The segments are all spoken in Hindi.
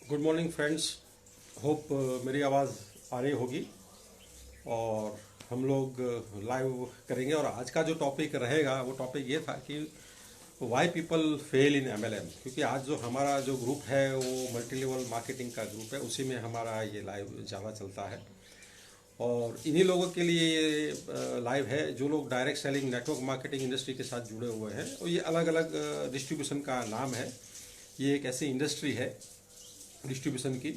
Good morning friends. होप मेरी आवाज़ आ रही होगी और हम लोग लाइव करेंगे। और आज का जो टॉपिक रहेगा वो टॉपिक ये था कि why people fail in MLM, क्योंकि आज जो हमारा जो ग्रुप है वो मल्टी लेवल मार्केटिंग का ग्रुप है, उसी में हमारा ये लाइव ज़्यादा चलता है। और इन्हीं लोगों के लिए ये लाइव है जो लोग direct selling network marketing industry के साथ जुड़े हुए हैं। और ये अलग अलग डिस्ट्रीब्यूशन का नाम है। ये एक ऐसी इंडस्ट्री है डिस्ट्रीब्यूशन की,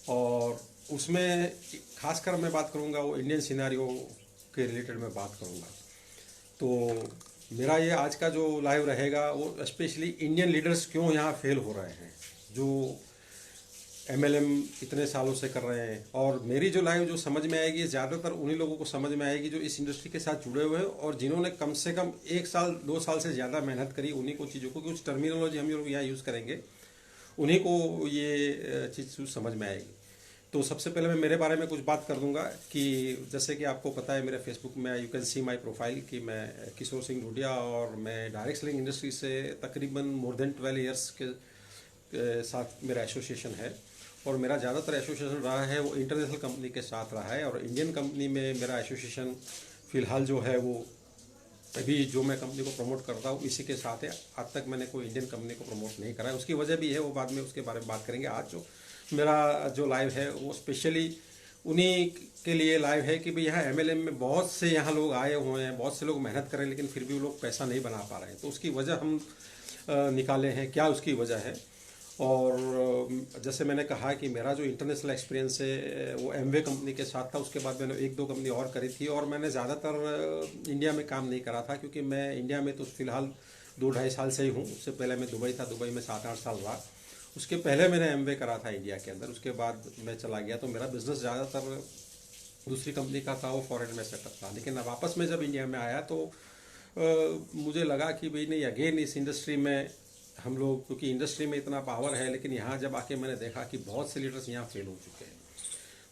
और उसमें खासकर मैं बात करूंगा वो इंडियन सिनेरियो के रिलेटेड मैं बात करूंगा। तो मेरा ये आज का जो लाइव रहेगा वो स्पेशली इंडियन लीडर्स क्यों यहाँ फेल हो रहे हैं, जो एमएलएम इतने सालों से कर रहे हैं। और मेरी जो लाइव जो समझ में आएगी ज़्यादातर उन्हीं लोगों को समझ में आएगी जो इस इंडस्ट्री के साथ जुड़े हुए हैं और जिन्होंने कम से कम 1 साल 2 साल से ज़्यादा मेहनत करी। उन्हीं को चीज़ों को कुछ टर्मिनोलॉजी हम लोग यहाँ यूज़ करेंगे, उन्हीं को ये चीज़ समझ में आएगी। तो सबसे पहले मैं मेरे बारे में कुछ बात कर दूंगा कि जैसे कि आपको पता है मेरे फेसबुक में you can see my profile कि मैं किशोर सिंह ढूंढिया और मैं डायरेक्ट सेलिंग इंडस्ट्री से तकरीबन मोर देन 12 ईयर्स के साथ मेरा एसोसिएशन है। और मेरा ज़्यादातर एसोसिएशन रहा है वो इंटरनेशनल कंपनी के साथ रहा है, और इंडियन कंपनी में मेरा एसोसिएशन फ़िलहाल जो है वो अभी जो मैं कंपनी को प्रमोट करता हूँ इसी के साथ है। आज तक मैंने कोई इंडियन कंपनी को प्रमोट नहीं करा है, उसकी वजह भी है, वो बाद में उसके बारे में बात करेंगे। आज जो मेरा जो लाइव है वो स्पेशली उन्हीं के लिए लाइव है कि भाई यहाँ एमएलएम में बहुत से यहाँ लोग आए हुए हैं, बहुत से लोग मेहनत कर रहे हैं, लेकिन फिर भी वो लोग पैसा नहीं बना पा रहे हैं। तो उसकी वजह हम निकाले हैं, क्या उसकी वजह है। और जैसे मैंने कहा कि मेरा जो इंटरनेशनल एक्सपीरियंस है वो एमवे कंपनी के साथ था। उसके बाद मैंने 1-2 कंपनी और करी थी, और मैंने ज़्यादातर इंडिया में काम नहीं करा था क्योंकि मैं इंडिया में तो फ़िलहाल 2-2.5 साल से ही हूँ। उससे पहले मैं दुबई था, दुबई में 7-8 साल रहा। उसके पहले मैंने एमवे करा था इंडिया के अंदर, उसके बाद मैं चला गया। तो मेरा बिज़नेस ज़्यादातर दूसरी कंपनी का था, वो फॉरेन में सेटअप था। लेकिन अब वापस में जब इंडिया में आया तो मुझे लगा कि भाई नहीं, अगेन इस इंडस्ट्री में हम लोग, क्योंकि इंडस्ट्री में इतना पावर है, लेकिन यहाँ जब आके मैंने देखा कि बहुत से लीडर्स यहाँ फेल हो चुके हैं।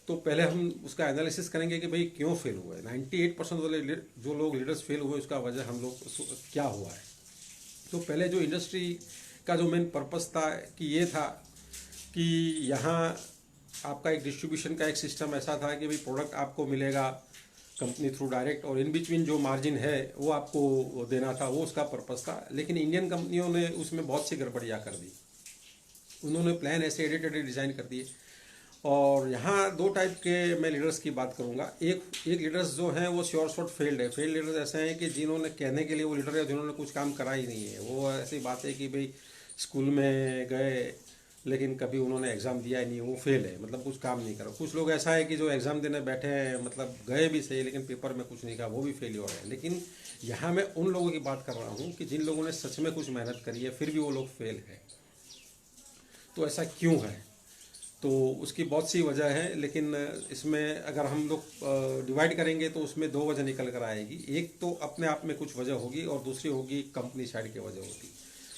तो पहले हम उसका एनालिसिस करेंगे कि भाई क्यों फेल हुए। 98% वाले जो लोग लीडर्स फेल हुए उसका वजह हम लोग क्या हुआ है। तो पहले जो इंडस्ट्री का जो मेन पर्पस था कि ये था कि यहाँ आपका एक डिस्ट्रीब्यूशन का एक सिस्टम ऐसा था कि भाई प्रोडक्ट आपको मिलेगा कंपनी थ्रू डायरेक्ट, और इन बिटवीन जो मार्जिन है वो आपको देना था, वो उसका पर्पस था। लेकिन इंडियन कंपनियों ने उसमें बहुत सी गड़बड़ियाँ कर दी। उन्होंने प्लान ऐसे एडिटेड डिज़ाइन कर दिए। और यहाँ 2 टाइप के मैं लीडर्स की बात करूँगा। एक लीडर्स जो हैं वो श्योर शॉर्ट फेल्ड है। फेल्ड लीडर्स ऐसे हैं कि जिन्होंने कहने के लिए वो लीडर है, जिन्होंने कुछ काम करा ही नहीं है। वो ऐसी बात है कि भाई स्कूल में गए लेकिन कभी उन्होंने एग्ज़ाम दिया ही नहीं, वो फेल है, मतलब कुछ काम नहीं करा। कुछ लोग ऐसा है कि जो एग्ज़ाम देने बैठे हैं, मतलब गए भी सही लेकिन पेपर में कुछ नहीं कहा, वो भी फेल हो रहे हैं। लेकिन यहाँ मैं उन लोगों की बात कर रहा हूँ कि जिन लोगों ने सच में कुछ मेहनत करी है फिर भी वो लोग फेल है। तो ऐसा क्यों है? तो उसकी बहुत सी वजह है, लेकिन इसमें अगर हम लोग डिवाइड करेंगे तो उसमें 2 वजह निकल कर आएगी। एक तो अपने आप में कुछ वजह होगी और दूसरी होगी कंपनी साइड की वजह होगी।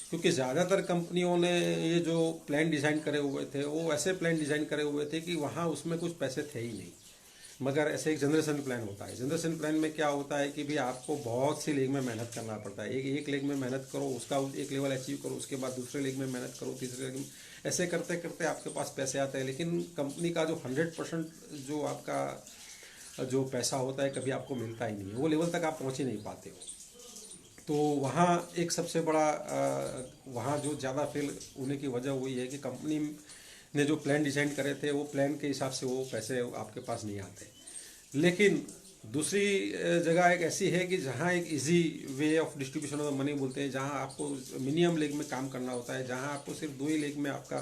क्योंकि ज़्यादातर कंपनियों ने ये जो प्लान डिज़ाइन करे हुए थे वो ऐसे प्लान डिज़ाइन करे हुए थे कि वहाँ उसमें कुछ पैसे थे ही नहीं। मगर ऐसे एक जनरेशन प्लान होता है। जनरेशन प्लान में क्या होता है कि भाई आपको बहुत सी लेग में मेहनत करना पड़ता है। एक लेग में मेहनत करो, उसका एक लेवल अचीव करो, उसके बाद दूसरे लेग में मेहनत करो, तीसरे लेग में, ऐसे करते करते आपके पास पैसे आते हैं। लेकिन कंपनी का जो 100% जो आपका जो पैसा होता है कभी आपको मिलता ही नहीं है, वो लेवल तक आप पहुँच ही नहीं पाते हो। तो वहाँ एक सबसे बड़ा वहाँ जो ज़्यादा फेल होने की वजह वही है कि कंपनी ने जो प्लान डिज़ाइन करे थे वो प्लान के हिसाब से वो पैसे आपके पास नहीं आते। लेकिन दूसरी जगह एक ऐसी है कि जहाँ एक easy way of distribution of money बोलते हैं, जहाँ आपको मिनिमम लेग में काम करना होता है, जहाँ आपको सिर्फ 2 ही लेग में आपका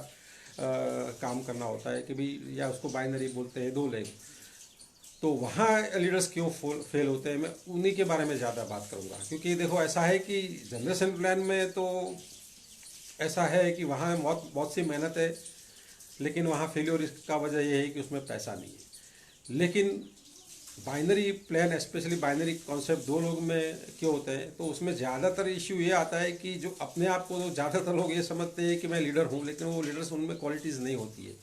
काम करना होता है कि भाई, या उसको बाइनरी बोलते हैं, 2 लेग। तो वहाँ लीडर्स क्यों फेल होते हैं, मैं उन्हीं के बारे में ज़्यादा बात करूँगा। क्योंकि देखो ऐसा है कि जनरेशन प्लान में तो ऐसा है कि वहाँ बहुत बहुत सी मेहनत है, लेकिन वहाँ फेलियर का वजह यह है कि उसमें पैसा नहीं है। लेकिन binary plan, specially binary concept 2 लोग में क्यों होते हैं, तो उसमें ज़्यादातर इश्यू ये आता है कि जो अपने आप को ज़्यादातर लोग ये समझते हैं कि मैं लीडर हूँ, लेकिन वो लीडर्स उनमें क्वालिटीज़ नहीं होती है।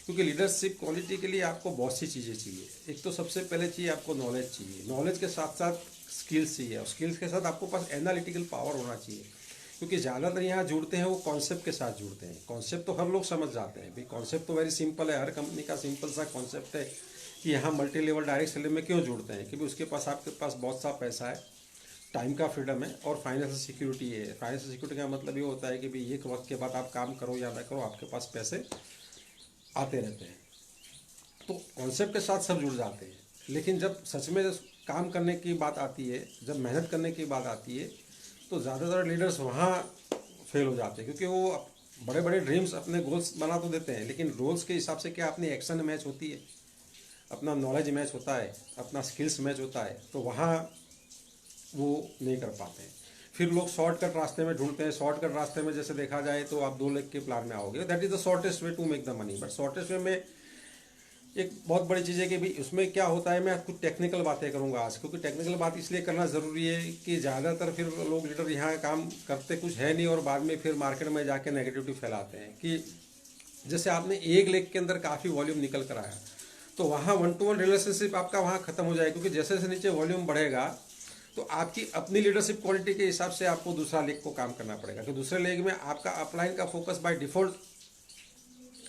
क्योंकि लीडरशिप क्वालिटी के लिए आपको बहुत सी चीज़ें चाहिए। एक तो सबसे पहले चाहिए आपको नॉलेज चाहिए, नॉलेज के साथ साथ स्किल्स चाहिए, और स्किल्स के साथ आपको पास एनालिटिकल पावर होना चाहिए। क्योंकि ज़्यादातर यहाँ जुड़ते हैं वो कॉन्सेप्ट के साथ जुड़ते हैं। कॉन्सेप्ट तो हर लोग समझ जाते हैं भाई, कॉन्सेप्ट तो वेरी सिंपल है, हर कंपनी का सिंपल सा कॉन्सेप्ट है कि यहाँ मल्टी लेवल डायरेक्ट सेलिंग में क्यों जुड़ते हैं, क्योंकि उसके पास आपके पास बहुत सा पैसा है, टाइम का फ्रीडम है और फाइनेंशियल सिक्योरिटी है। फाइनेंशियल सिक्योरिटी का मतलब ये होता है कि भाई एक वक्त के बाद आप काम करो या ना करो, आपके पास पैसे आते रहते हैं। तो कॉन्सेप्ट के साथ सब जुड़ जाते हैं, लेकिन जब सच में काम करने की बात आती है, जब मेहनत करने की बात आती है, तो ज़्यादातर लीडर्स वहाँ फेल हो जाते हैं, क्योंकि वो बड़े बड़े ड्रीम्स अपने गोल्स बना तो देते हैं, लेकिन रोल्स के हिसाब से क्या अपनी एक्शन मैच होती है, अपना नॉलेज मैच होता है, अपना स्किल्स मैच होता है, तो वहाँ वो नहीं कर पाते हैं। फिर लोग शॉर्टकट रास्ते में ढूंढते हैं। शॉर्टकट रास्ते में जैसे देखा जाए तो आप 2 लाख के प्लान में आओगे, that is the shortest way to make the money. But shortest way में एक बहुत बड़ी चीज़ है कि भाई उसमें क्या होता है, मैं कुछ टेक्निकल बातें करूंगा आज, क्योंकि टेक्निकल बात इसलिए करना ज़रूरी है कि ज़्यादातर फिर लोग लीडर यहाँ काम करते कुछ है नहीं और बाद में फिर मार्केट में जाके नेगेटिविटी फैलाते हैं। कि जैसे आपने 1 लाख के अंदर काफ़ी वॉल्यूम निकल कर आया, तो वहाँ 1-to-1 रिलेशनशिप आपका वहाँ ख़त्म हो जाएगा, क्योंकि जैसे जैसे नीचे वॉल्यूम बढ़ेगा तो आपकी अपनी लीडरशिप क्वालिटी के हिसाब से आपको दूसरा लेग को काम करना पड़ेगा। कि दूसरे लेग में आपका अपलाइन का फोकस बाय डिफ़ॉल्ट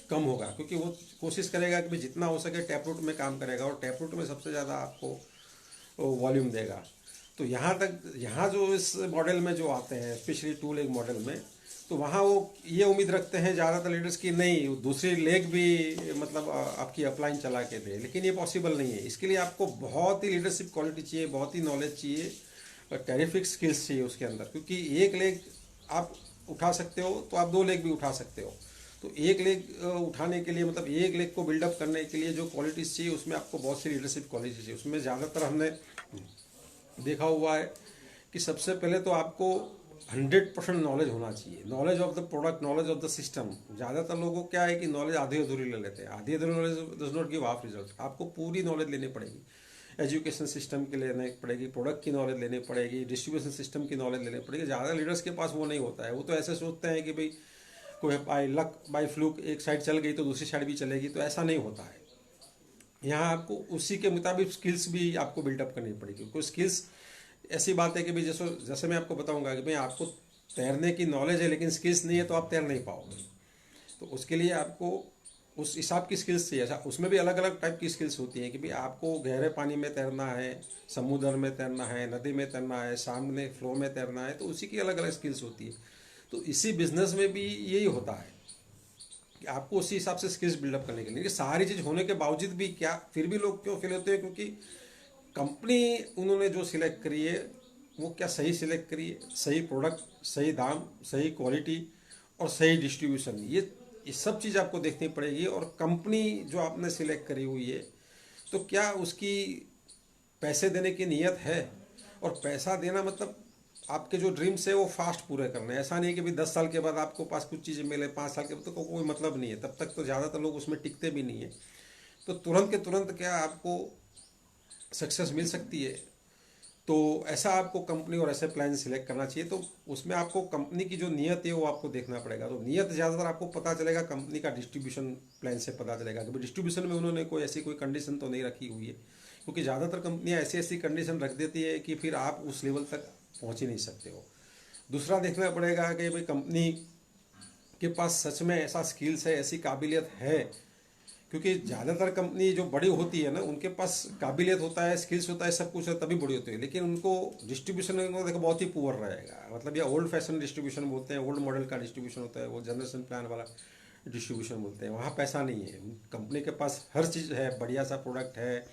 कम होगा, क्योंकि वो कोशिश करेगा कि जितना हो सके टैप रूट में काम करेगा और टैप रूट में सबसे ज़्यादा आपको वॉल्यूम देगा। तो यहाँ जो इस मॉडल में जो आते हैं, स्पेशली 2 लेग मॉडल में, तो वहाँ वो ये उम्मीद रखते हैं ज़्यादातर लीडर्स की नहीं दूसरी लेग भी मतलब आपकी अपलाइन चला के दे, लेकिन ये पॉसिबल नहीं है। इसके लिए आपको बहुत ही लीडरशिप क्वालिटी चाहिए, बहुत ही नॉलेज चाहिए और टेरिफिक स्किल्स चाहिए उसके अंदर, क्योंकि 1 लेग आप उठा सकते हो तो आप 2 लेग भी उठा सकते हो। तो 1 लेग उठाने के लिए मतलब 1 लेग को बिल्डअप करने के लिए जो क्वालिटीज़ चाहिए उसमें आपको बहुत सी लीडरशिप क्वालिटी चाहिए। उसमें ज़्यादातर हमने देखा हुआ है कि सबसे पहले तो आपको 100% नॉलेज होना चाहिए, knowledge of the product, knowledge of the system. ज़्यादातर लोगों को क्या है कि नॉलेज आधी अधूरी ले लेते हैं, आधी अधूरी knowledge does not give half result. आपको पूरी नॉलेज लेनी पड़ेगी, एजुकेशन सिस्टम की लेनी पड़ेगी, प्रोडक्ट की नॉलेज लेनी पड़ेगी, डिस्ट्रीब्यूशन सिस्टम की नॉलेज लेनी पड़ेगी। ज़्यादा लीडर्स के पास वो नहीं होता है, वो तो ऐसे सोचते हैं कि भाई कोई बाई लक बाई फ्लूक एक साइड चल गई तो दूसरी साइड भी चलेगी, तो ऐसा नहीं होता है। यहाँ आपको उसी के मुताबिक स्किल्स भी आपको बिल्डअप करनी पड़ेगी। कोई स्किल्स ऐसी बात है कि भाई जैसे जैसे मैं आपको बताऊंगा कि भाई आपको तैरने की नॉलेज है लेकिन स्किल्स नहीं है तो आप तैर नहीं पाओगे। तो उसके लिए आपको उस हिसाब की स्किल्स चाहिए। अच्छा, उसमें भी अलग अलग टाइप की स्किल्स होती हैं कि भाई आपको गहरे पानी में तैरना है, समुद्र में तैरना है, नदी में तैरना है, सामने फ्लो में तैरना है, तो उसी की अलग अलग स्किल्स होती है। तो इसी बिजनेस में भी यही होता है कि आपको उसी हिसाब से स्किल्स बिल्डअप करने के लिए। सारी चीज़ होने के बावजूद भी क्या फिर भी लोग क्यों फेल होते हैं, क्योंकि कंपनी उन्होंने जो सिलेक्ट करी है वो क्या सही सिलेक्ट करी है, सही प्रोडक्ट, सही दाम, सही क्वालिटी और सही डिस्ट्रीब्यूशन, ये सब चीज़ आपको देखनी पड़ेगी। और कंपनी जो आपने सिलेक्ट करी हुई है तो क्या उसकी पैसे देने की नीयत है। और पैसा देना मतलब आपके जो ड्रीम्स है वो फास्ट पूरे करने हैं। ऐसा नहीं है कि भाई 10 साल के बाद आपको पास कुछ चीज़ें मिले, 5 साल के बाद तो कोई मतलब नहीं है, तब तक तो ज़्यादातर लोग उसमें टिकते भी नहीं है। तो तुरंत के तुरंत क्या आपको सक्सेस मिल सकती है, तो ऐसा आपको कंपनी और ऐसे प्लान सिलेक्ट करना चाहिए। तो उसमें आपको कंपनी की जो नीयत है वो आपको देखना पड़ेगा। तो नीयत ज़्यादातर आपको पता चलेगा कंपनी का डिस्ट्रीब्यूशन प्लान से पता चलेगा कि डिस्ट्रीब्यूशन में उन्होंने कोई कंडीशन तो नहीं रखी हुई है, क्योंकि ज़्यादातर कंपनियां ऐसी ऐसी कंडीशन रख देती है कि फिर आप उस लेवल तक पहुँच ही नहीं सकते हो। दूसरा देखना पड़ेगा कि भाई कंपनी के पास सच में ऐसा स्किल्स है, ऐसी काबिलियत है, क्योंकि ज़्यादातर कंपनी जो बड़ी होती है ना उनके पास काबिलियत होता है, स्किल्स होता है, सब कुछ है, तभी बड़ी होती है, लेकिन उनको डिस्ट्रीब्यूशन देखो बहुत ही पुअर रहेगा। मतलब ये ओल्ड फैशन डिस्ट्रीब्यूशन बोलते हैं, ओल्ड मॉडल का डिस्ट्रीब्यूशन होता है, वो जनरेशन प्लान वाला डिस्ट्रीब्यूशन बोलते हैं। वहाँ पैसा नहीं है, कंपनी के पास हर चीज़ है, बढ़िया सा प्रोडक्ट है,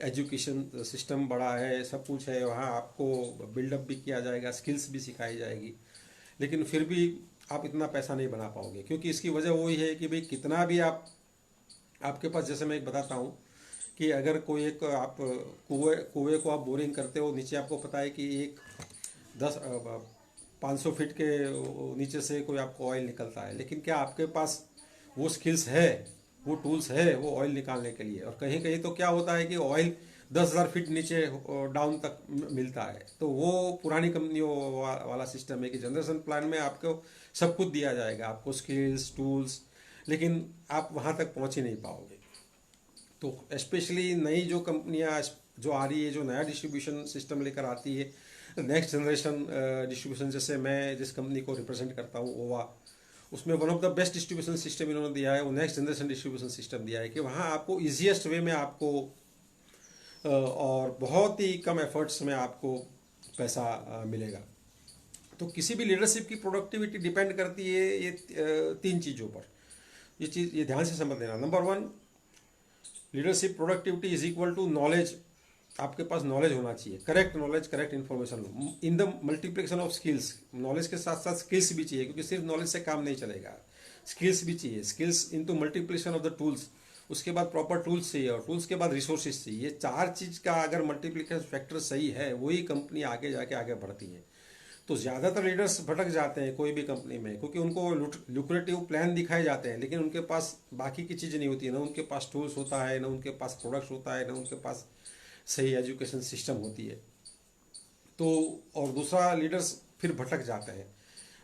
एजुकेशन सिस्टम बड़ा है, सब कुछ है, वहाँ आपको बिल्डअप भी किया जाएगा, स्किल्स भी सिखाई जाएगी, लेकिन फिर भी आप इतना पैसा नहीं बना पाओगे। क्योंकि इसकी वजह वही है कि भाई कितना भी आपके पास, जैसे मैं एक बताता हूँ कि अगर कोई एक आप कुएं को आप बोरिंग करते हो, नीचे आपको पता है कि एक 500 फीट के नीचे से कोई आपको ऑयल निकलता है, लेकिन क्या आपके पास वो स्किल्स है, वो टूल्स है वो ऑयल निकालने के लिए। और कहीं कहीं तो क्या होता है कि ऑयल 10,000 फीट नीचे डाउन तक मिलता है। तो वो पुरानी कंपनियों वाला सिस्टम है कि जनरेशन प्लान में आपको सब कुछ दिया जाएगा, आपको स्किल्स टूल्स, लेकिन आप वहाँ तक पहुँच ही नहीं पाओगे। तो स्पेशली नई जो कंपनियाँ जो आ रही है, जो नया डिस्ट्रीब्यूशन सिस्टम लेकर आती है, नेक्स्ट जनरेशन डिस्ट्रीब्यूशन, जैसे मैं जिस कंपनी को रिप्रेजेंट करता हूँ ओवा, उसमें one of the best distribution system इन्होंने दिया है, वो नेक्स्ट जनरेशन डिस्ट्रीब्यूशन सिस्टम दिया है कि वहाँ आपको ईजिएस्ट वे में आपको और बहुत ही कम एफर्ट्स में आपको पैसा मिलेगा। तो किसी भी लीडरशिप की प्रोडक्टिविटी डिपेंड करती है ये तीन चीज़ों पर। ये ध्यान से समझ लेना। Number one, leadership productivity is equal to knowledge. आपके पास नॉलेज होना चाहिए, correct knowledge, correct information in the multiplication of skills. Knowledge के साथ साथ स्किल्स भी चाहिए, क्योंकि सिर्फ नॉलेज से काम नहीं चलेगा, स्किल्स भी चाहिए। Skills into multiplication of the tools, उसके बाद प्रॉपर टूल्स चाहिए, और टूल्स के बाद रिसोर्सेज चाहिए। ये चार चीज़ का अगर मल्टीप्लिकेशन फैक्टर सही है, वही कंपनी आगे जाके आगे बढ़ती है। तो ज़्यादातर लीडर्स भटक जाते हैं कोई भी कंपनी में, क्योंकि उनको लुक्रेटिव प्लान दिखाए जाते हैं, लेकिन उनके पास बाकी की चीज़ें नहीं होती है। ना उनके पास टूल्स होता है, ना उनके पास प्रोडक्ट्स होता है, ना उनके पास सही एजुकेशन सिस्टम होती है। तो और दूसरा, लीडर्स फिर भटक जाते हैं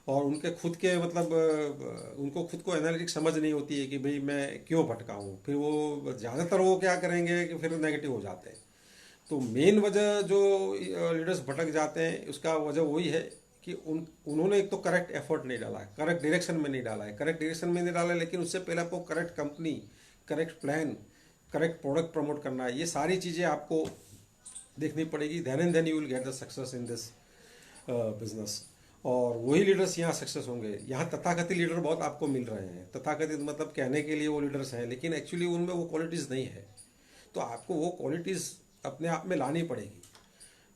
और उनके खुद के मतलब उनको खुद को एनालिटिक्स समझ नहीं होती है कि भाई मैं क्यों भटका हूँ। फिर वो ज़्यादातर वो क्या करेंगे कि फिर नेगेटिव हो जाते हैं। तो मेन वजह जो लीडर्स भटक जाते हैं उसका वजह वही है कि उन्होंने एक तो करेक्ट एफर्ट नहीं डाला है, करेक्ट डायरेक्शन में नहीं डाला है। करेक्ट डायरेक्शन में नहीं डाला है, लेकिन उससे पहले आपको correct company, correct plan, correct product promote करना है। ये सारी चीज़ें आपको देखनी पड़ेगी। Then you will get the success in this business. और वही लीडर्स यहाँ सक्सेस होंगे। यहाँ तथाकथित लीडर बहुत आपको मिल रहे हैं। तथाकथित मतलब कहने के लिए वो लीडर्स हैं, लेकिन एक्चुअली उनमें वो क्वालिटीज़ नहीं है। तो आपको वो क्वालिटीज़ अपने आप में लानी पड़ेगी।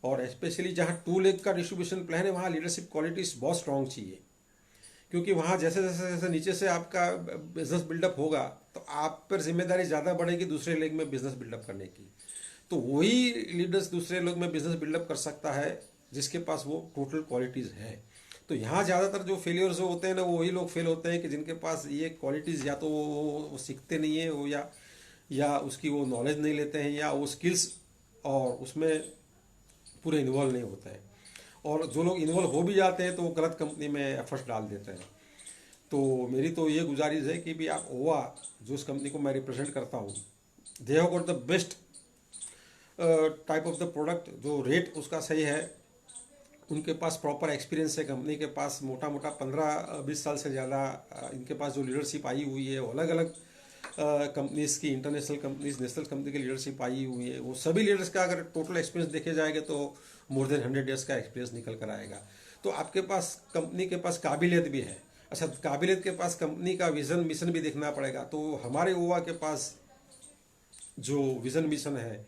और स्पेशली जहाँ 2 लेग का डिस्ट्रीब्यूशन प्लान है, वहाँ लीडरशिप क्वालिटीज़ बहुत स्ट्रॉन्ग चाहिए, क्योंकि वहाँ जैसे जैसे जैसे नीचे से आपका बिजनेस बिल्डअप होगा, तो आप पर जिम्मेदारी ज़्यादा बढ़ेगी दूसरे लेग में बिजनेस बिल्डअप करने की। तो वही लीडर्स दूसरे लेग में बिजनेस बिल्डअप कर सकता है जिसके पास वो टोटल क्वालिटीज़ है। तो यहाँ ज़्यादातर जो फेलियर्स होते हैं ना, वो वही लोग फेल होते हैं कि जिनके पास ये क्वालिटीज़ या तो वो सीखते नहीं है, वो या उसकी वो नॉलेज नहीं लेते हैं, या वो स्किल्स और उसमें पूरे इन्वॉल्व नहीं होते हैं। और जो लोग इन्वॉल्व हो भी जाते हैं तो वो गलत कंपनी में एफर्ट्स डाल देते हैं। तो मेरी तो ये गुजारिश है कि भी आप ओवा, जो इस कंपनी को मैं रिप्रेजेंट करता हूँ, they have got the best type of the product. जो रेट उसका सही है, उनके पास प्रॉपर एक्सपीरियंस है। कंपनी के पास मोटा मोटा 15-20 साल से ज़्यादा इनके पास जो लीडरशिप आई हुई है, वो अलग अलग कंपनीज़ की, इंटरनेशनल कंपनीज, नेशनल कंपनी की लीडरशिप आई हुई है। वो सभी लीडर्स का अगर टोटल एक्सपीरियंस देखे जाएगा तो मोर देन 100 ईयर्स का एक्सपीरियंस निकल कर आएगा। तो आपके पास कंपनी के पास काबिलियत भी है। अच्छा, काबिलियत के पास कंपनी का विज़न मिशन भी देखना पड़ेगा। तो हमारे ओवा के पास जो विज़न मिशन है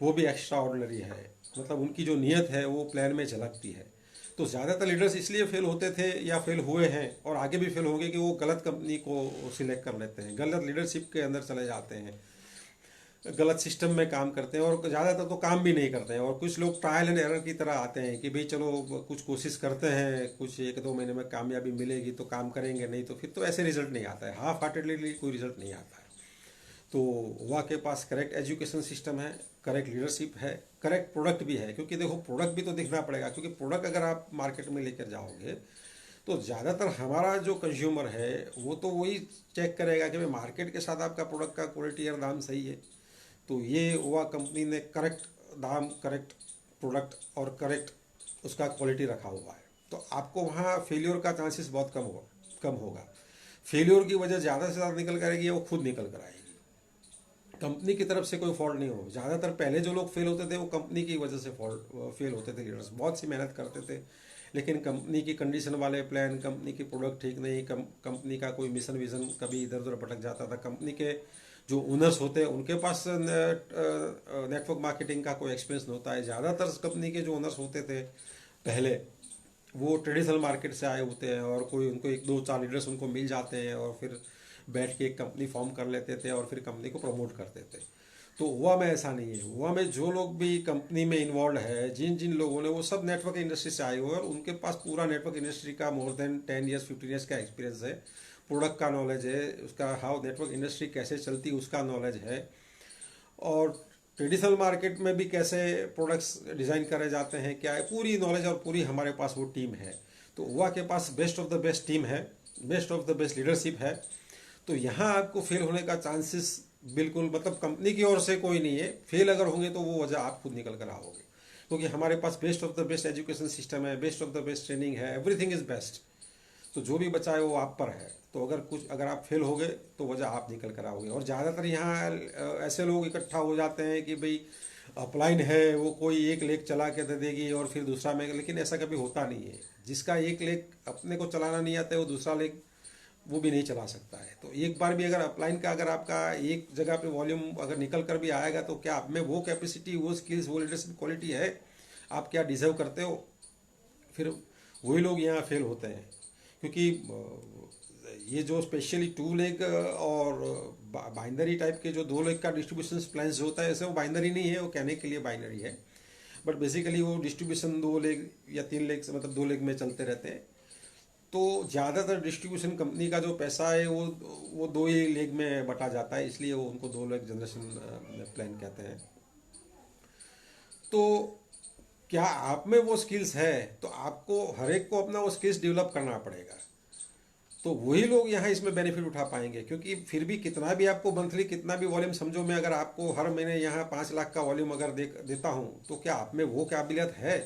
वो भी एक्स्ट्रा ऑर्डिनरी है। मतलब उनकी जो नीयत है वो प्लान में झलकती है। तो ज़्यादातर लीडर्स इसलिए फेल होते थे या फेल हुए हैं और आगे भी फेल होंगे कि वो गलत कंपनी को सिलेक्ट कर लेते हैं, गलत लीडरशिप के अंदर चले जाते हैं, गलत सिस्टम में काम करते हैं, और ज़्यादातर तो काम भी नहीं करते हैं। और कुछ लोग ट्रायल एंड एरर की तरह आते हैं कि भाई चलो कुछ कोशिश करते हैं, कुछ 1-2 महीने में कामयाबी मिलेगी तो काम करेंगे, नहीं तो फिर तो ऐसे रिजल्ट नहीं आता है, हाफ हार्टेडली कोई रिजल्ट नहीं आता है। तो ओवा के पास करेक्ट एजुकेशन सिस्टम है, करेक्ट लीडरशिप है, करेक्ट प्रोडक्ट भी है। क्योंकि देखो, प्रोडक्ट भी तो देखना पड़ेगा, क्योंकि प्रोडक्ट अगर आप मार्केट में लेकर जाओगे तो ज़्यादातर हमारा जो कंज्यूमर है वो तो वही चेक करेगा कि भाई मार्केट के साथ आपका प्रोडक्ट का क्वालिटी और दाम सही है। तो ये ओवा कंपनी ने करेक्ट दाम, करेक्ट प्रोडक्ट और करेक्ट उसका क्वालिटी रखा हुआ है। तो आपको वहाँ फेलियर का चांसेस बहुत कम होगा। फेलियर की वजह ज़्यादा से ज़्यादा निकल कर आएगी, वो खुद निकल कर आएगी, कंपनी की तरफ से कोई फॉल्ट नहीं हो। ज़्यादातर पहले जो लोग फेल होते थे वो कंपनी की वजह से फेल होते थे। लीडर्स बहुत सी मेहनत करते थे, लेकिन कंपनी की कंडीशन वाले प्लान, कंपनी की प्रोडक्ट ठीक नहीं, कंपनी का कोई मिशन विज़न कभी इधर उधर भटक जाता था। कंपनी के जो ओनर्स होते हैं उनके पास नेटवर्क मार्केटिंग का कोई एक्सपीरियंस नहीं होता है। ज़्यादातर कंपनी के जो ओनर्स होते थे पहले, वो ट्रेडिशनल मार्केट से आए होते हैं, और कोई उनको 1-2-4 लीडर्स उनको मिल जाते हैं और फिर बैठ के एक कंपनी फॉर्म कर लेते थे और फिर कंपनी को प्रमोट करते थे। तो ओवा में ऐसा नहीं है। ओवा में जो लोग भी कंपनी में इन्वॉल्व है, जिन जिन लोगों ने, वो सब नेटवर्क इंडस्ट्री से आए हुए हैं और उनके पास पूरा नेटवर्क इंडस्ट्री का मोर देन 10 ईयर्स 15 ईयर्स का एक्सपीरियंस है। प्रोडक्ट का नॉलेज है, उसका हाउ नेटवर्क इंडस्ट्री कैसे चलती है उसका नॉलेज है, और ट्रेडिशनल मार्केट में भी कैसे प्रोडक्ट्स डिज़ाइन करे जाते हैं, क्या है, पूरी नॉलेज और पूरी हमारे पास वो टीम है। तो ओवा के पास best of the best team है, best of the best leadership है। तो यहाँ आपको फेल होने का चांसेस बिल्कुल, मतलब कंपनी की ओर से कोई नहीं है। फेल अगर होंगे तो वो वजह आप खुद निकल कर आओगे। क्योंकि हमारे पास best of the best education system है, best of the best training है, एवरीथिंग इज़ बेस्ट। तो जो भी बचा है वो आप पर है। तो अगर आप फेल हो गए तो वजह आप निकल कर आओगे। और ज़्यादातर यहाँ ऐसे लोग इकट्ठा हो जाते हैं कि भाई अपलाइन है, वो कोई एक लेग चला के दे देगी और फिर दूसरा में, लेकिन ऐसा कभी होता नहीं है। जिसका एक लेग अपने को चलाना नहीं आता है वो दूसरा लेग वो भी नहीं चला सकता है। तो एक बार भी अगर अपलाइन का अगर आपका एक जगह पे वॉल्यूम अगर निकल कर भी आएगा तो क्या आप में वो कैपेसिटी, वो स्किल्स, वो लीडरशिप क्वालिटी है, आप क्या डिजर्व करते हो? फिर वही लोग यहाँ फेल होते हैं। क्योंकि ये जो स्पेशली टू लेग और बाइनरी टाइप के जो दो लेग का डिस्ट्रीब्यूशन प्लान्स होता है, ऐसे वो बाइनरी नहीं है, वो कहने के लिए बाइनरी है, बट बेसिकली वो डिस्ट्रीब्यूशन दो लेग या तीन लेग से मतलब दो लेग में चलते रहते हैं। तो ज़्यादातर डिस्ट्रीब्यूशन कंपनी का जो पैसा है वो दो ही लेग में बटा जाता है, इसलिए वो उनको दो लेग जनरेशन प्लान कहते हैं। तो क्या आप में वो स्किल्स है तो आपको हर एक को अपना वो स्किल्स डेवलप करना पड़ेगा। तो वही लोग यहाँ इसमें बेनिफिट उठा पाएंगे। क्योंकि फिर भी कितना भी आपको मंथली कितना भी वॉल्यूम, समझो मैं अगर आपको हर महीने यहाँ 5 लाख का वॉल्यूम अगर देता हूँ, तो क्या आप में वो काबिलियत है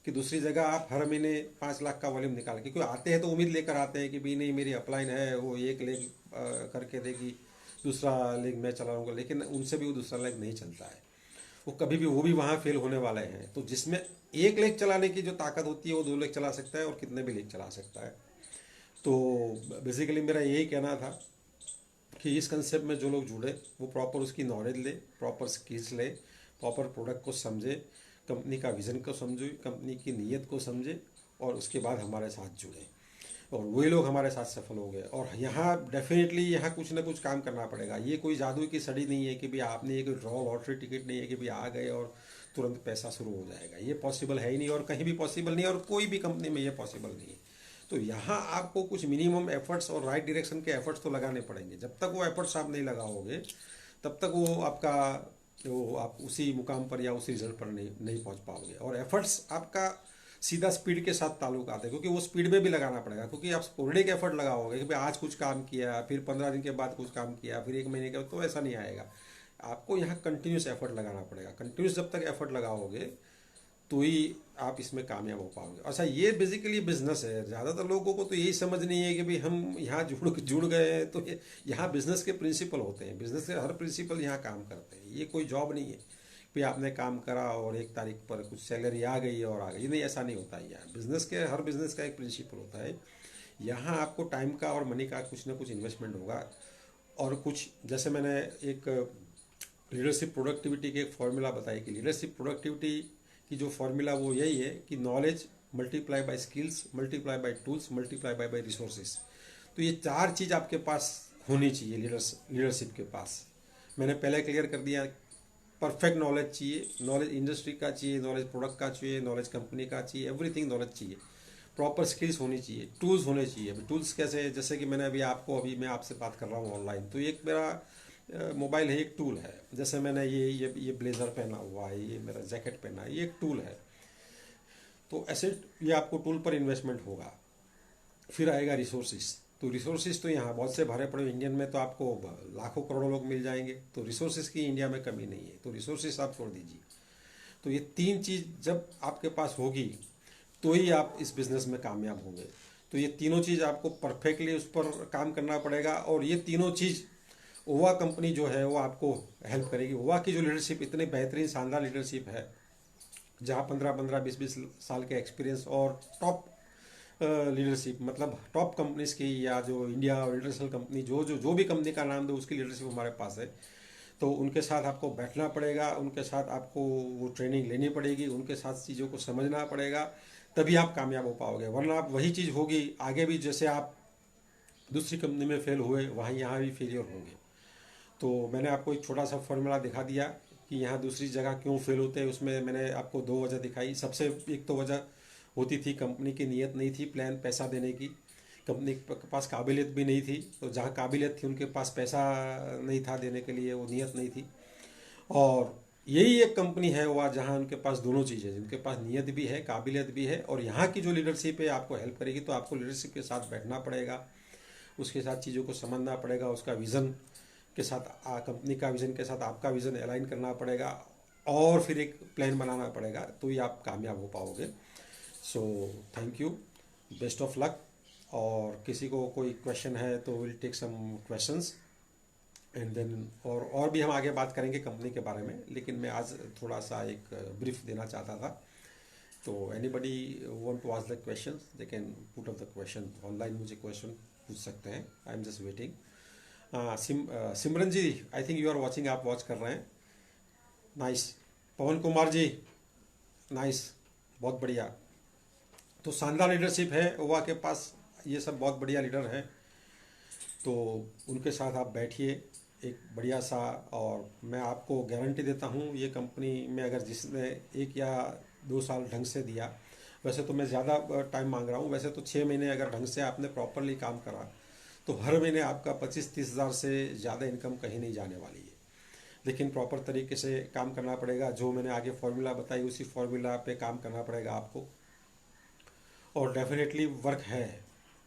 कि दूसरी जगह आप हर महीने 5 लाख का वॉल्यूम निकाल के, क्योंकि आते हैं तो उम्मीद लेकर आते हैं कि भाई नहीं मेरी अपलाइन है, वो एक लेग करके देगी, दूसरा लेग मैं चलाऊंगा, लेकिन उनसे भी वो दूसरा लेग नहीं चलता है। वो कभी भी वो भी वहाँ फेल होने वाले हैं। तो जिसमें एक लेग चलाने की जो ताकत होती है वो दो लेग चला सकता है और कितने भी लेग चला सकता है। तो बेसिकली मेरा यही कहना था कि इस कंसेप्ट में जो लोग जुड़े वो प्रॉपर उसकी नॉलेज ले, प्रॉपर स्किल्स ले, प्रॉपर प्रोडक्ट को समझे, कंपनी का विज़न को समझे, कंपनी की नीयत को समझे और उसके बाद हमारे साथ जुड़े। और वही लोग हमारे साथ सफल हो गए। और यहाँ डेफिनेटली यहाँ कुछ ना कुछ काम करना पड़ेगा। ये कोई जादू की सड़ी नहीं है कि भाई आपने एक ड्रॉ लॉटरी टिकट नहीं है कि भाई आ गए और तुरंत पैसा शुरू हो जाएगा। ये पॉसिबल है ही नहीं और कहीं भी पॉसिबल नहीं है और कोई भी कंपनी में ये पॉसिबल नहीं है। तो यहाँ आपको कुछ मिनिमम एफर्ट्स और राइट डायरेक्शन के एफर्ट्स तो लगाने पड़ेंगे। जब तक वो एफर्ट्स आप नहीं लगाओगे तब तक वो आपका वो आप उसी मुकाम पर या उसी रिजल्ट पर नहीं पहुँच पाओगे। और एफर्ट्स आपका सीधा स्पीड के साथ ताल्लुक आता है, क्योंकि वो स्पीड में भी लगाना पड़ेगा। क्योंकि आप स्पोरेडिक एफर्ट लगाओगे कि भाई आज कुछ काम किया, फिर 15 दिन के बाद कुछ काम किया, फिर एक महीने के बाद, तो ऐसा नहीं आएगा। आपको यहाँ कंटिन्यूस एफर्ट लगाना पड़ेगा। कंटिन्यूस जब तक एफर्ट लगाओगे तो ही आप इसमें कामयाब हो पाओगे। अच्छा, ये बेसिकली बिजनेस है। ज़्यादातर लोगों को तो यही समझ नहीं है कि भाई हम यहाँ जुड़ गए हैं तो यहाँ बिजनेस के प्रिंसिपल होते हैं। बिजनेस के हर प्रिंसिपल यहाँ काम करते हैं। ये कोई जॉब नहीं है कि आपने काम करा और 1 तारीख पर कुछ सैलरी आ गई और आ गई। नहीं, ऐसा नहीं होता है। यहाँ बिजनेस के हर बिजनेस का एक प्रिंसिपल होता है। यहाँ आपको टाइम का और मनी का कुछ ना कुछ इन्वेस्टमेंट होगा। और कुछ जैसे मैंने एक लीडरशिप प्रोडक्टिविटी की एक फॉर्मूला बताई कि लीडरशिप प्रोडक्टिविटी की जो फॉर्मूला वो यही है कि knowledge multiply by skills multiply by tools multiply by resources. तो ये 4 चीज़ आपके पास होनी चाहिए लीडरशिप के पास। मैंने पहले क्लियर कर दिया। परफेक्ट नॉलेज चाहिए, नॉलेज इंडस्ट्री का चाहिए, नॉलेज प्रोडक्ट का चाहिए, नॉलेज कंपनी का चाहिए, एवरीथिंग नॉलेज चाहिए। प्रॉपर स्किल्स होनी चाहिए, टूल्स होने चाहिए। अभी टूल्स कैसे, जैसे कि मैंने अभी मैं आपसे बात कर रहा हूँ ऑनलाइन, तो एक मेरा मोबाइल है, एक टूल है। जैसे मैंने ये ब्लेजर पहना हुआ है, ये मेरा जैकेट पहना है, ये एक टूल है। तो ऐसे ये आपको टूल पर इन्वेस्टमेंट होगा। फिर आएगा रिसोर्सिस। तो रिसोर्सेज तो यहाँ बहुत से भरे पड़े। इंडियन में तो आपको लाखों करोड़ों लोग मिल जाएंगे, तो रिसोर्सेज की इंडिया में कमी नहीं है। तो रिसोर्सेज आप छोड़ दीजिए। तो ये 3 चीज़ जब आपके पास होगी तो ही आप इस बिज़नेस में कामयाब होंगे। तो ये तीनों चीज़ आपको परफेक्टली उस पर काम करना पड़ेगा। और ये तीनों चीज़ ओवा कंपनी जो है वो आपको हेल्प करेगी। ओवा की जो लीडरशिप इतनी बेहतरीन शानदार लीडरशिप है, जहाँ 15-15 20-20 साल के एक्सपीरियंस और टॉप लीडरशिप, मतलब टॉप कंपनीज की या जो इंडिया और इंटरनेशनल कंपनी जो भी कंपनी का नाम दो उसकी लीडरशिप हमारे पास है। तो उनके साथ आपको बैठना पड़ेगा, उनके साथ आपको वो ट्रेनिंग लेनी पड़ेगी, उनके साथ चीज़ों को समझना पड़ेगा, तभी आप कामयाब हो पाओगे। वरना आप वही चीज़ होगी आगे भी, जैसे आप दूसरी कंपनी में फेल हुए वहाँ यहाँ भी फेलियर होंगे। तो मैंने आपको एक छोटा सा फॉर्मूला दिखा दिया कि यहाँ दूसरी जगह क्यों फेल होते हैं। उसमें मैंने आपको 2 वजह दिखाई। सबसे एक तो वजह होती थी कंपनी की नीयत नहीं थी प्लान पैसा देने की, कंपनी के पास काबिलियत भी नहीं थी। तो जहाँ काबिलियत थी उनके पास पैसा नहीं था देने के लिए, वो नीयत नहीं थी। और यही एक कंपनी है वह जहाँ उनके पास दोनों चीज़ें, जिनके पास नीयत भी है, काबिलियत भी है, और यहाँ की जो लीडरशिप है आपको हेल्प करेगी। तो आपको लीडरशिप के साथ बैठना पड़ेगा, उसके साथ चीज़ों को समझना पड़ेगा, उसका विज़न के साथ कंपनी का विज़न के साथ आपका विज़न अलाइन करना पड़ेगा। और फिर एक प्लान बनाना पड़ेगा, तो ही आप कामयाब हो पाओगे। So thank you, best of luck. और किसी को कोई क्वेश्चन है तो will take some questions and then और भी हम आगे बात करेंगे कंपनी के बारे में, लेकिन मैं आज थोड़ा सा एक ब्रीफ देना चाहता था। तो anybody want to ask the question, they can put up the question online, मुझे क्वेश्चन पूछ सकते हैं। I am just waiting. Simran ji, I think you are watching, आप वॉच कर रहे हैं। नाइस। पवन कुमार जी, नाइस, बहुत बढ़िया। तो शानदार लीडरशिप है ओवा के पास, ये सब बहुत बढ़िया लीडर हैं। तो उनके साथ आप बैठिए एक बढ़िया सा, और मैं आपको गारंटी देता हूँ ये कंपनी में अगर जिसने 1 या 2 साल ढंग से दिया, वैसे तो मैं ज़्यादा टाइम मांग रहा हूँ, वैसे तो 6 महीने अगर ढंग से आपने प्रॉपरली काम करा तो हर महीने आपका 25-30 हज़ार से ज़्यादा इनकम कहीं नहीं जाने वाली है। लेकिन प्रॉपर तरीके से काम करना पड़ेगा, जो मैंने आगे फॉर्मूला बताई उसी फॉर्मूला पे काम करना पड़ेगा आपको, और डेफिनेटली वर्क है।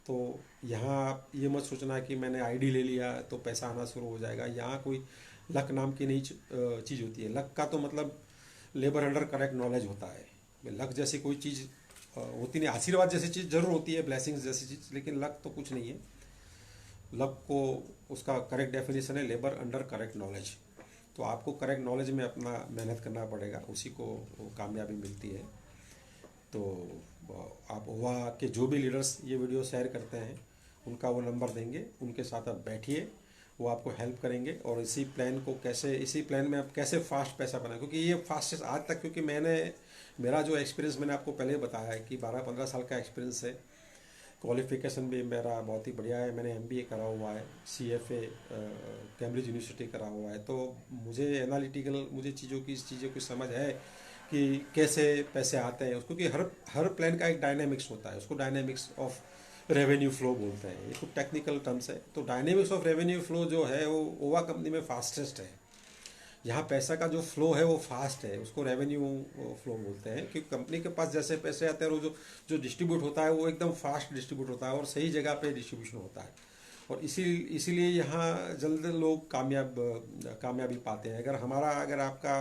तो यहाँ आप ये मत सोचना कि मैंने आईडी ले लिया तो पैसा आना शुरू हो जाएगा। यहाँ कोई लक नाम की नहीं चीज़ होती है। लक का तो मतलब लेबर अंडर करेक्ट नॉलेज होता है। लक जैसी कोई चीज़ होती नहीं। आशीर्वाद जैसी चीज़ जरूर होती है, ब्लेसिंग्स जैसी चीज़, लेकिन लक तो कुछ नहीं है। लक को उसका करेक्ट डेफिनेशन है लेबर अंडर करेक्ट नॉलेज। तो आपको करेक्ट नॉलेज में अपना मेहनत करना पड़ेगा, उसी को कामयाबी मिलती है। तो आप ओवा के जो भी लीडर्स ये वीडियो शेयर करते हैं उनका वो नंबर देंगे, उनके साथ आप बैठिए, वो आपको हेल्प करेंगे। और इसी प्लान में आप कैसे फास्ट पैसा बनाएं, क्योंकि ये फास्टेस्ट आज तक, क्योंकि मेरा जो एक्सपीरियंस मैंने आपको पहले बताया है कि 12-15 साल का एक्सपीरियंस है। क्वालिफिकेशन भी मेरा बहुत ही बढ़िया है, मैंने MBA करा हुआ है, CFA कैम्ब्रिज यूनिवर्सिटी करा हुआ है। तो मुझे एनालिटिकल, मुझे चीज़ों की समझ है कि कैसे पैसे आते हैं उसको, कि हर प्लान का एक डायनेमिक्स होता है, उसको डायनेमिक्स ऑफ रेवेन्यू फ्लो बोलते हैं। ये कुछ टेक्निकल टर्म्स है। तो डायनेमिक्स ऑफ रेवेन्यू फ्लो जो है वो ओवा कंपनी में फास्टेस्ट है। यहाँ पैसा का जो फ्लो है वो फास्ट है, उसको रेवेन्यू फ्लो बोलते हैं। क्योंकि कंपनी के पास जैसे पैसे आते हैं वो जो डिस्ट्रीब्यूट होता है वो एकदम फास्ट डिस्ट्रीब्यूट होता है और सही जगह पे डिस्ट्रीब्यूशन होता है। और इसीलिए यहाँ जल्द लोग कामयाबी पाते हैं। अगर आपका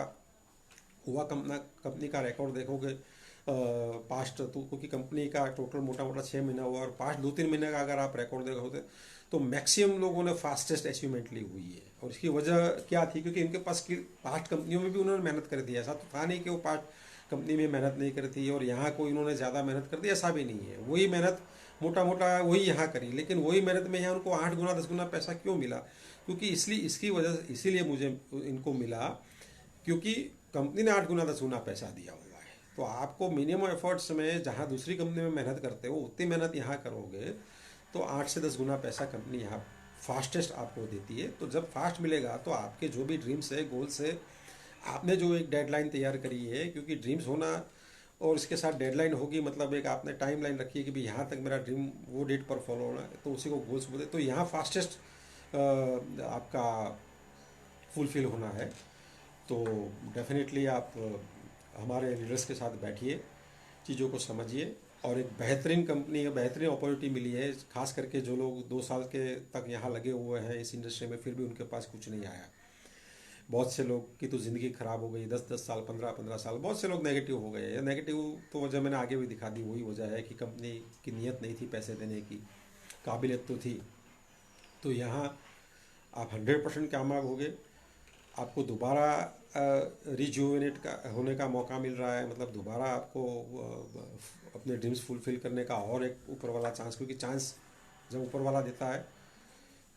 हुआ कंपनी का रिकॉर्ड देखोगे पास्ट, तो क्योंकि कंपनी का टोटल मोटा मोटा 6 महीना हुआ, और पास्ट 2-3 महीने का अगर आप रिकॉर्ड देखोगे तो मैक्सिमम लोगों ने फास्टेस्ट अचीवमेंट ली हुई है। और इसकी वजह क्या थी, क्योंकि इनके पास पास्ट कंपनियों में भी उन्होंने मेहनत कर दी है। ऐसा तो था नहीं कि वो पास्ट कंपनी में मेहनत नहीं करी थी और यहाँ कोई उन्होंने ज़्यादा मेहनत कर दी, ऐसा भी नहीं है। वही मेहनत मोटा मोटा वही यहाँ करी, लेकिन वही मेहनत में यहाँ उनको 8 गुना 10 गुना पैसा क्यों मिला? क्योंकि इसीलिए मुझे इनको मिला, क्योंकि कंपनी ने 8 गुना 10 गुना पैसा दिया हुआ है। तो आपको मिनिमम एफर्ट्स में जहाँ दूसरी कंपनी में मेहनत करते हो उतनी मेहनत यहाँ करोगे तो 8 से 10 गुना पैसा कंपनी यहाँ फास्टेस्ट आपको देती है। तो जब फास्ट मिलेगा तो आपके जो भी ड्रीम्स है, गोल्स है, आपने जो एक डेडलाइन तैयार करी है, क्योंकि ड्रीम्स होना और इसके साथ डेडलाइन होगी, मतलब एक आपने टाइम लाइन रखी है कि भाई यहाँ तक मेरा ड्रीम वो डेट पर फॉलो होना है, तो उसी को गोल्स बोलते। तो यहाँ फास्टेस्ट आपका फुलफिल होना है। तो डेफिनेटली आप हमारे लीडर्स के साथ बैठिए, चीज़ों को समझिए, और एक बेहतरीन कंपनी, बेहतरीन अपॉर्चुनिटी मिली है। खास करके जो लोग 2 साल के तक यहाँ लगे हुए हैं इस इंडस्ट्री में, फिर भी उनके पास कुछ नहीं आया। बहुत से लोग की तो ज़िंदगी ख़राब हो गई, 10-10 साल, 15-15 साल, बहुत से लोग नेगेटिव हो गए। नेगेटिव तो वजह मैंने आगे भी दिखा दी, वही वजह है कि कंपनी की नीयत नहीं थी पैसे देने की, काबिलियत तो थी। तो यहाँ आप 100% कामयाब हो गए। आपको दोबारा रिजुवेनेट का होने का मौका मिल रहा है, मतलब दोबारा आपको अपने ड्रीम्स फुलफिल करने का और एक ऊपर वाला चांस, क्योंकि चांस जब ऊपर वाला देता है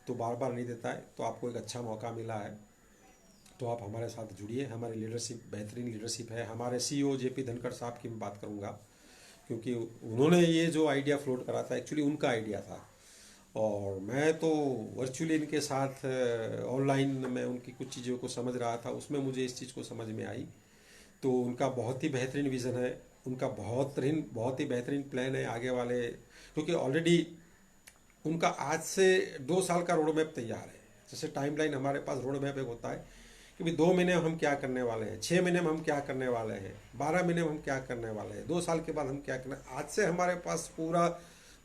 तो बार बार नहीं देता है। तो आपको एक अच्छा मौका मिला है, तो आप हमारे साथ जुड़िए। हमारी लीडरशिप बेहतरीन लीडरशिप है। हमारे CEO JP धनखड़ साहब की मैं बात करूँगा, क्योंकि उन्होंने ये जो आइडिया फ्लोट करा था एक्चुअली उनका आइडिया था, और मैं तो वर्चुअली इनके साथ ऑनलाइन में उनकी कुछ चीज़ों को समझ रहा था, उसमें मुझे इस चीज़ को समझ में आई। तो उनका बहुत ही बेहतरीन विज़न है, उनका बहुत ही बेहतरीन प्लान है आगे वाले, क्योंकि ऑलरेडी उनका आज से 2 साल का रोड मैप तैयार है। जैसे टाइमलाइन हमारे पास रोड मैप एक होता है कि भाई 2 महीने में हम क्या करने वाले हैं, 6 महीने में हम क्या करने वाले हैं, 12 महीने में हम क्या करने वाले हैं, 2 साल के बाद हम क्या करना। आज से हमारे पास पूरा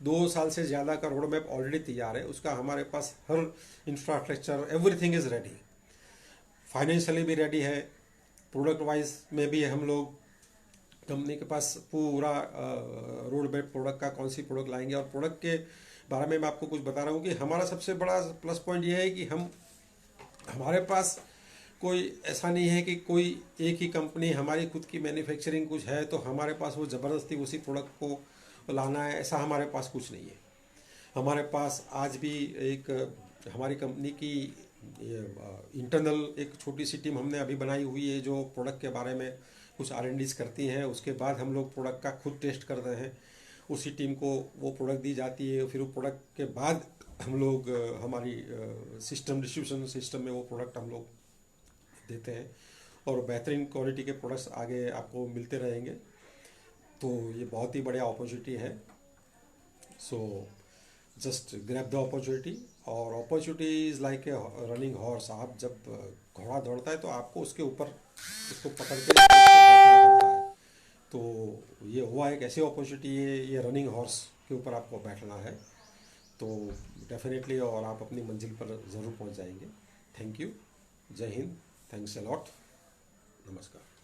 2 साल से ज़्यादा का रोड मैप ऑलरेडी तैयार है। उसका हमारे पास हर infrastructure, everything is ready, financially भी रेडी है, प्रोडक्ट वाइज में भी हम लोग कंपनी के पास पूरा रोड मैप प्रोडक्ट का, कौन सी प्रोडक्ट लाएंगे। और प्रोडक्ट के बारे में मैं आपको कुछ बता रहा हूँ कि हमारा सबसे बड़ा प्लस पॉइंट ये है कि हमारे पास कोई ऐसा नहीं है कि कोई एक ही कंपनी, हमारी खुद की मैन्युफैक्चरिंग कुछ है तो हमारे पास वो ज़बरदस्ती उसी प्रोडक्ट को लाना है, ऐसा हमारे पास कुछ नहीं है। हमारे पास आज भी एक हमारी कंपनी की इंटरनल एक छोटी सी टीम हमने अभी बनाई हुई है जो प्रोडक्ट के बारे में कुछ R&Ds करती हैं। उसके बाद हम लोग प्रोडक्ट का खुद टेस्ट करते हैं, उसी टीम को वो प्रोडक्ट दी जाती है। फिर वो प्रोडक्ट के बाद हम लोग हमारी सिस्टम, डिस्ट्रीब्यूशन सिस्टम में वो प्रोडक्ट हम लोग देते हैं और बेहतरीन क्वालिटी के प्रोडक्ट्स आगे आपको मिलते रहेंगे। तो ये बहुत ही बढ़िया अपॉर्चुनिटी है। So just grab the opportunity. और opportunity is like a running horse. आप जब घोड़ा दौड़ता है तो आपको उसके ऊपर उसको पकड़ के उसको बैठना पड़ता है। तो ये हुआ एक ऐसी अपॉर्चुनिटी है, ये रनिंग हॉर्स के ऊपर आपको बैठना है तो डेफिनेटली, और आप अपनी मंजिल पर ज़रूर पहुंच जाएंगे। Thank you. जय हिंद। Thanks a lot. नमस्कार।